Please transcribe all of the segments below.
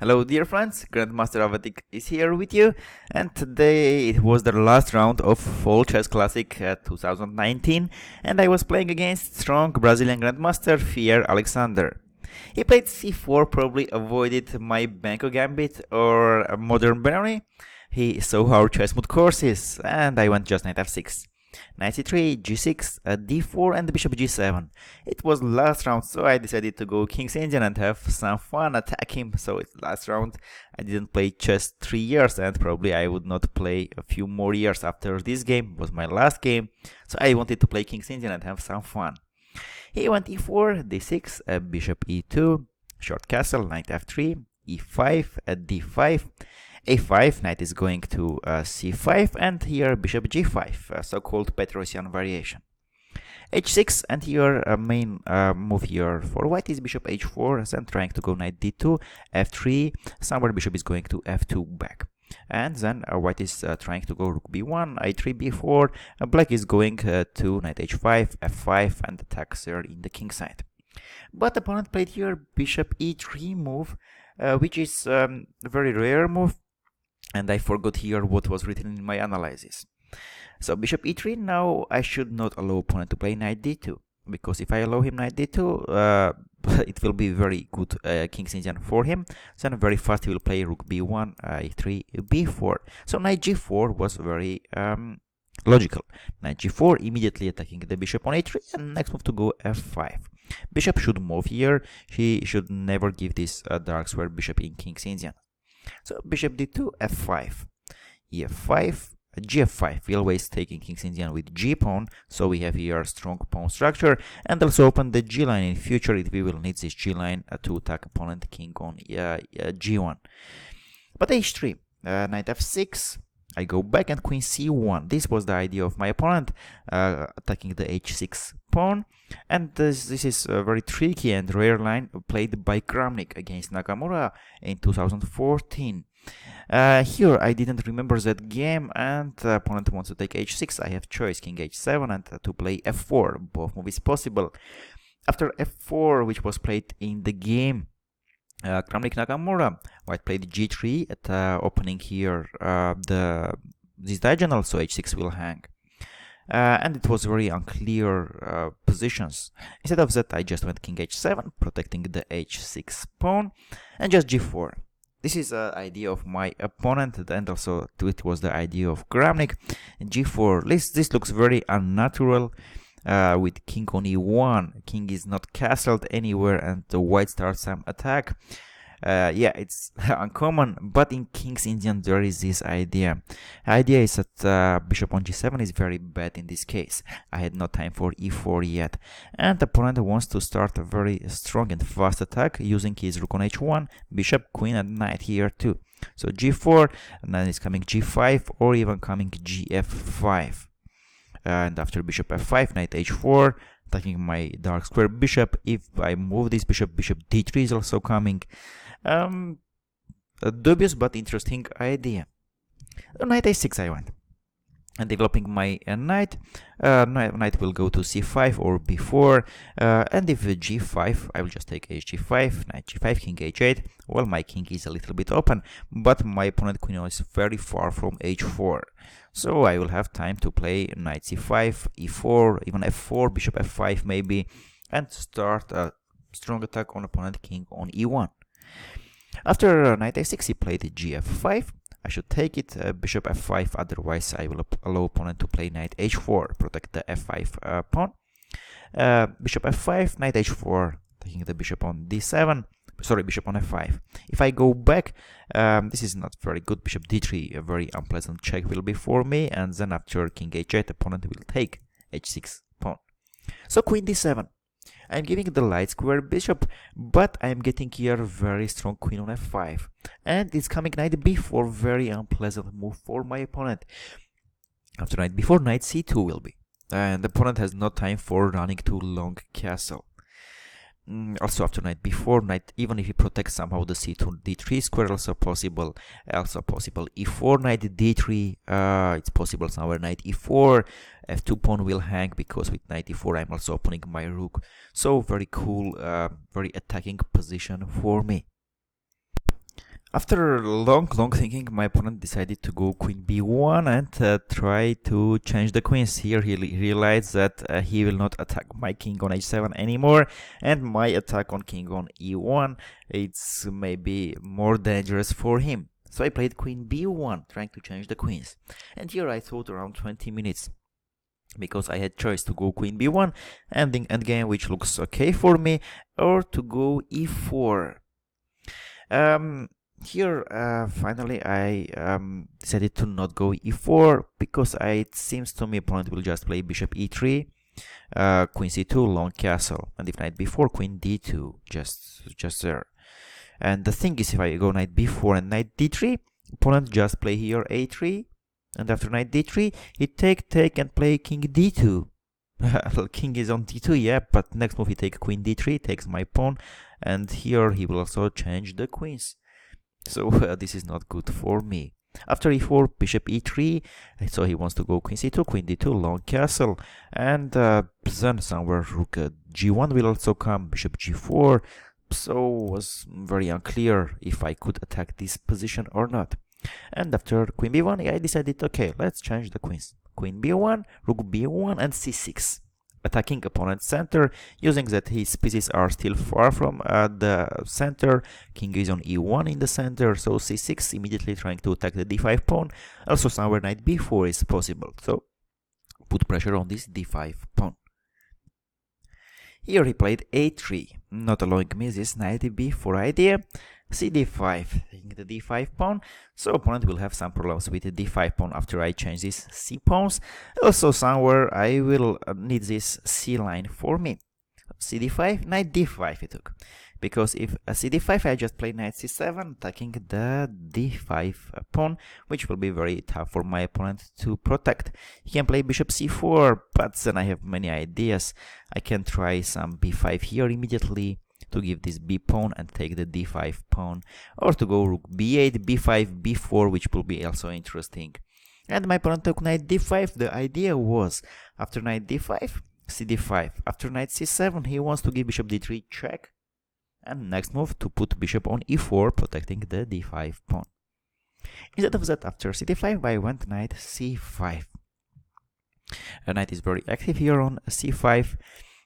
Hello dear friends, Grandmaster Avatik is here with you, and today it was the last round of Fall Chess Classic 2019, and I was playing against strong Brazilian Grandmaster Fier Alexander. He played c4, probably avoided my Banco Gambit or a modern Benoni. He saw our ChessMood courses, and I went just knight f6. Knight c3, g6, d4 and bishop g7. It was last round, so I decided to go King's Indian and have some fun, attack him. So it's last round. I didn't play chess 3 years, and probably I would not play a few more years after this game. It was my last game, so I wanted to play King's Indian and have some fun. He went e4, d6, bishop e2, short castle, knight f3, e5, d5, a5, knight is going to c5, and here bishop g5, so-called Petrosian variation. h6, and here main move here for white is bishop h4, then trying to go knight d2, f3, somewhere bishop is going to f2 back. And then white is trying to go rook b1, a3, b4, black is going to knight h5, f5, and attacks here in the king side. But opponent played here bishop e3 move, which is a very rare move, and I forgot here what was written in my analysis. So bishop e3, now I should not allow opponent to play knight d2, because if I allow him knight d2, it will be very good King's Indian for him. Then very fast he will play rook b1, a3, b4. So knight g4 was very logical. Knight g4, immediately attacking the bishop on a3, and next move to go f5. Bishop should move here. He should never give this dark square bishop in King's Indian. So bishop d2, f5, e5, gf5. We always taking King's Indian with g pawn, so we have here strong pawn structure, and also open the g line in future if we will need this g line to attack opponent king on g1. But h3, knight f6. I go back and queen c1. This was the idea of my opponent, attacking the h6 pawn, and this is a very tricky and rare line played by Kramnik against Nakamura in 2014. Here I didn't remember that game, and the opponent wants to take h6. I have choice king h7 and to play f4. Both moves possible. After f4, which was played in the game, Kramnik Nakamura, white played g3 at opening here this diagonal, so h6 will hang. And it was very unclear positions. Instead of that, I just went king h7, protecting the h6 pawn, and just g4. This is the idea of my opponent, and also it was the idea of Kramnik. g4. This looks very unnatural. With king on e1, king is not castled anywhere, and the white starts some attack. Yeah, it's uncommon, but in King's Indian there is this idea. Idea is that bishop on g7 is very bad in this case. I had no time for e4 yet, and the opponent wants to start a very strong and fast attack using his rook on h1, bishop, queen, and knight here too. So g4, and then it's coming g5, or even coming gf5. And after bishop f5, knight h4, attacking my dark square bishop. If I move this bishop, bishop d3 is also coming. A dubious but interesting idea. Knight a6 I went. And developing my knight, knight will go to c5 or b4, and if g5, I will just take hg5, knight g5, king h8. Well, my king is a little bit open, but my opponent queen is very far from h4. So I will have time to play knight c5, e4, even f4, bishop f5 maybe, and start a strong attack on opponent king on e1. After knight a6, he played gf5. I should take it, bishop f5, otherwise I will allow opponent to play knight h4, protect the f5 pawn. Bishop f5, knight h4, taking the bishop on d7, sorry, bishop on f5. If I go back, this is not very good, bishop d3, a very unpleasant check will be for me, and then after king h8, opponent will take h6 pawn. So queen d7. I'm giving the light square bishop, but I'm getting here very strong queen on f5. And it's coming knight b4, very unpleasant move for my opponent. After knight b4, knight c2 will be. And the opponent has no time for running too long castle. Also after knight b4, knight, even if he protects somehow the c2 d3 square, also possible e4, knight d3, it's possible somewhere knight e4, f2 pawn will hang, because with knight e4 I'm also opening my rook. So very cool, very attacking position for me. After long thinking, my opponent decided to go queen b1 and try to change the queens. Here he realized that he will not attack my king on h7 anymore, and my attack on king on e1, it's maybe more dangerous for him. So I played queen b1, trying to change the queens. And here I thought around 20 minutes, because I had choice to go queen b1, ending endgame, which looks okay for me, or to go e4. Here, finally, I decided to not go e4 because it seems to me opponent will just play bishop e3, queen c2, long castle, and if knight b4, queen d2, just there. And the thing is, if I go knight b4 and knight d3, opponent just play here a3, and after knight d3, he take and play king d2. King is on d2, yeah, but next move he take queen d3, takes my pawn, and here he will also change the queens. So this is not good for me. After e4, bishop e3, so he wants to go queen c2, queen d2, long castle, and then somewhere rook g1 will also come, bishop g4, so was very unclear if I could attack this position or not. And after queen b1, I decided, okay, let's change the queens. Queen b1, rook b1, and c6. Attacking opponent's center, using that his pieces are still far from the center. King is on e1 in the center, so c6, immediately trying to attack the d5 pawn. Also somewhere knight b4 is possible, so put pressure on this d5 pawn. Here he played a3, not allowing me this knight b4 idea. cd5, taking the d5 pawn, so opponent will have some problems with the d5 pawn after I change these c pawns. Also somewhere I will need this c line for me. cd5, knight d5 he took, because if cd5 I just play knight c7, attacking the d5 pawn, which will be very tough for my opponent to protect. He can play bishop c4, but then I have many ideas. I can try some b5 here immediately to give this b pawn and take the d5 pawn, or to go rook b8, b5, b4, which will be also interesting. And my opponent took knight d5. The idea was, after knight d5, cd5. After knight c7, he wants to give bishop d3 check, and next move to put bishop on e4, protecting the d5 pawn. Instead of that, after cd5, I went knight c5. A knight is very active here on c5,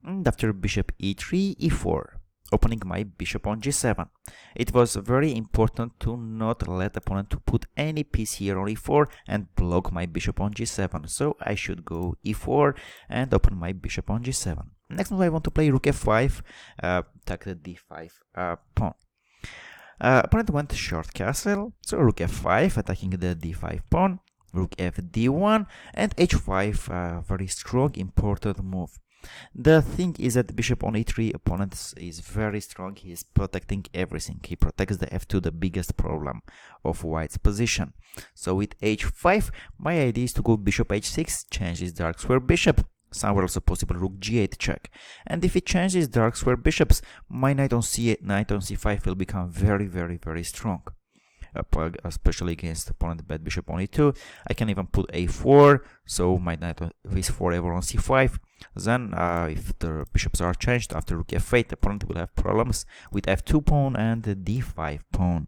and after bishop e3, e4, opening my bishop on g7. It was very important to not let opponent to put any piece here on e4 and block my bishop on g7. So I should go e4 and open my bishop on g7. Next move I want to play rook f5, attack the d5 pawn. Opponent went short castle, so rook f5, attacking the d5 pawn, rook f d1, and h5, very strong, important move. The thing is that bishop on e3, opponent is very strong. He is protecting everything. He protects the f2, the biggest problem of white's position. So with h5, my idea is to go bishop h6, change this dark square bishop. Somewhere also possible rook g8 check. And if it changes dark square bishops, my knight on c8, knight on c5 will become very strong. Especially against opponent bad bishop on e2. I can even put a4, so my knight is forever on c5. Then if the bishops are changed after rook f8, opponent will have problems with f2 pawn and the d5 pawn.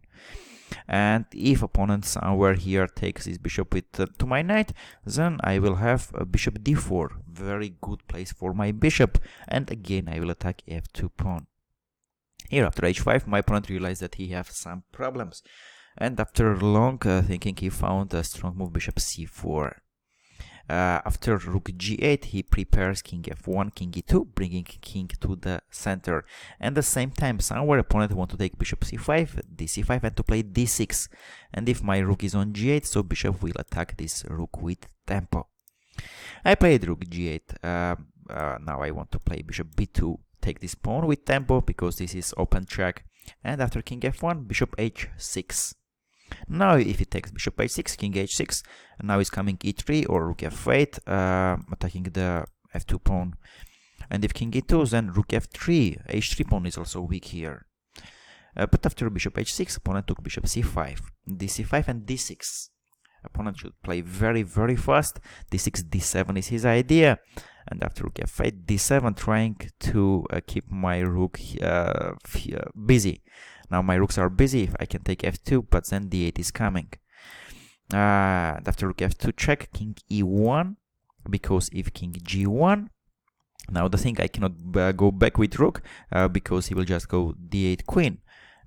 And if opponent somewhere here takes this bishop with to my knight, then I will have a bishop d4, very good place for my bishop, and again I will attack f2 pawn. Here after h5, my opponent realized that he has some problems, and after long thinking, he found a strong move bishop c4. After rook g8, he prepares king f1, king e2, bringing king to the center. And at the same time, somewhere opponent want to take bishop c5, dc5, and to play d6. And if my rook is on g8, so bishop will attack this rook with tempo. I played rook g8. Now I want to play bishop b2, take this pawn with tempo, because this is open check. And after king f1, bishop h6. Now if he takes bishop h6, king h6, now is coming e3 or rook f8, attacking the f2 pawn. And if king e2, then rook f3, h3 pawn is also weak here. But after bishop h6, opponent took bishop c5, dc5 and d6. Opponent should play very fast. d6, d7 is his idea. And after rook f8, d7, trying to keep my rook busy. Now my rooks are busy. I can take f2, but then d8 is coming. And after rook f2 check, king e1, because if king g1, now the thing I cannot go back with rook because he will just go d8 queen.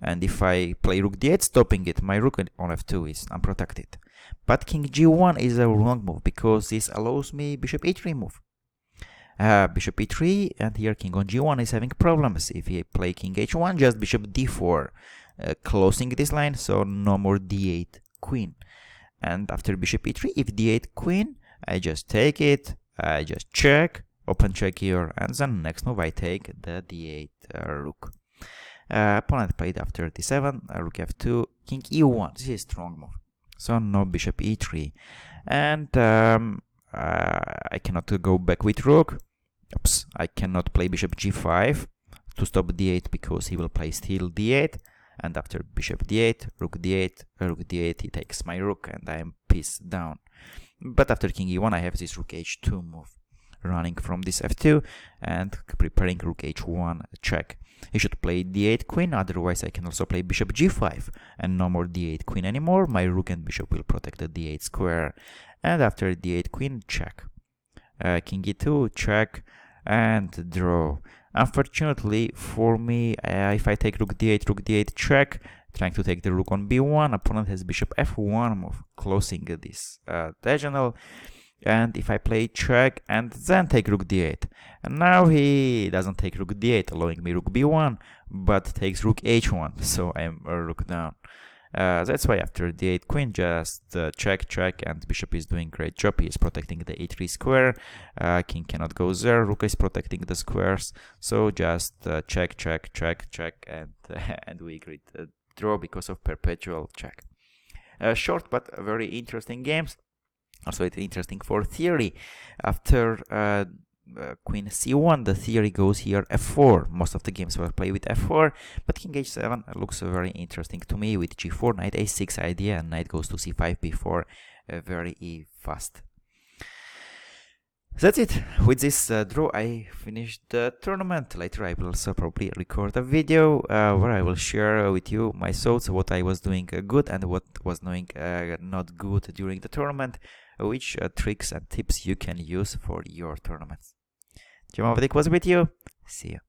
And if I play rook d8, stopping it, my rook on f2 is unprotected. But king g1 is a wrong move because this allows me bishop e3 move. Bishop e3, and here king on g1 is having problems. If I play king h1, just bishop d4, closing this line, so no more d8 queen. And after bishop e3, if d8 queen, I just take it, I just check, open check here, and then next move I take the d8 rook. Opponent played after d7, rook f2, king e1. This is a strong move. So no bishop e3. And I cannot go back with rook. Oops, I cannot play bishop g5 to stop d8 because he will play still d8. And after bishop d8, rook d8, he takes my rook and I am piece down. But after king e1, I have this rook h2 move, running from this f2 and preparing rook h1 check. He should play d8 queen, otherwise I can also play bishop g5 and no more d8 queen anymore. My rook and bishop will protect the d8 square. And after d8 queen, check. King e2, check, and draw. Unfortunately for me, if I take rook d8 check, trying to take the rook on b1, opponent has bishop f1 move, closing this diagonal. And if I play check and then take rook d8, and now he doesn't take rook d8, allowing me rook b1, but takes rook h1, so I'm rook down. That's why after d8 queen, just check, and bishop is doing great job. He is protecting the a3 square. King cannot go there. Rook is protecting the squares. So just check, and and we agreed draw because of perpetual check. Short but very interesting games. Also, it's interesting for theory. After queen c1, the theory goes here f4. Most of the games will play with f4, but king h7 looks very interesting to me with g4, knight a6 idea, and knight goes to c5 before very fast. That's it. With this draw, I finished the tournament. Later, I will also probably record a video where I will share with you my thoughts, what I was doing good and what was doing not good during the tournament, which tricks and tips you can use for your tournaments. ChessMood was with you. See you.